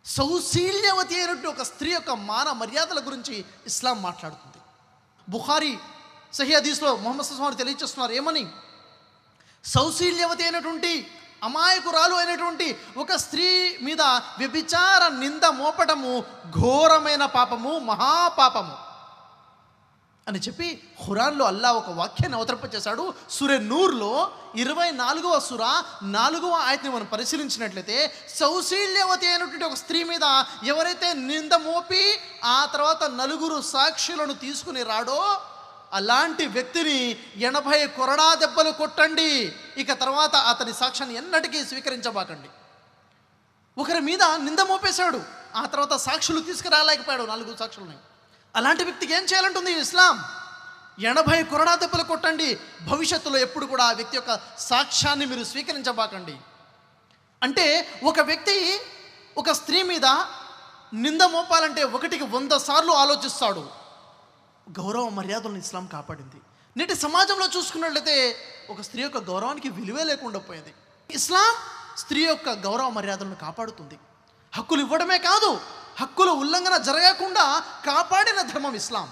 సౌశీల్యవతి అయినటువంటి ఒక స్త్రీ యొక్క మాన మర్యాదల గురించి ఇస్లాం మాట్లాడుతుంది. బుఖారీ సహీ హదీస్లో ముహమ్మద్ సల్లల్లాహు అలైహి వసల్లం తెలియజేస్తున్నారు ఏమని, సౌశీల్యవతి అయినటువంటి అమాయకురాలు అయినటువంటి ఒక స్త్రీ మీద వ్యభిచార నింద మోపటము ఘోరమైన పాపము, మహాపాపము అని చెప్పి ఖురాన్లో అల్లా ఒక వాక్యాన్ని అవతరింపచేశాడు. సూరే నూర్లో 24వ సూర 4వ ఆయతని మనం పరిశీలించినట్లయితే, సౌశీల్యవతి అయినటువంటి ఒక స్త్రీ మీద ఎవరైతే నింద మోపి ఆ తర్వాత 4 సాక్షులను తీసుకుని రాడో అలాంటి వ్యక్తిని 80 కొరడా దెబ్బలు కొట్టండి, ఇక తర్వాత అతని సాక్ష్యాన్ని ఎన్నటికీ స్వీకరించబాకండి. ఒకరి మీద నింద మోపేశాడు, ఆ తర్వాత సాక్షులు తీసుకురాలేకపోయాడు, 4 సాక్షులని. అలాంటి వ్యక్తికి ఏం చేయాలంటుంది ఇస్లాం? 80 కొరడా దెబ్బలు కొట్టండి, భవిష్యత్తులో ఎప్పుడు కూడా ఆ వ్యక్తి యొక్క సాక్ష్యాన్ని మీరు స్వీకరించబాకండి. అంటే ఒక వ్యక్తి ఒక స్త్రీ మీద నింద మోపాలంటే 1కి 100 సార్లు ఆలోచిస్తాడు. గౌరవ మర్యాదలను ఇస్లాం కాపాడింది. నేటి సమాజంలో చూసుకున్నట్లయితే ఒక స్త్రీ యొక్క గౌరవానికి విలువే లేకుండా పోయేది. ఇస్లాం స్త్రీ యొక్క గౌరవ మర్యాదలను కాపాడుతుంది. హక్కులు ఇవ్వడమే కాదు, హక్కుల ఉల్లంఘన జరగకుండా కాపాడిన ధర్మం ఇస్లాం.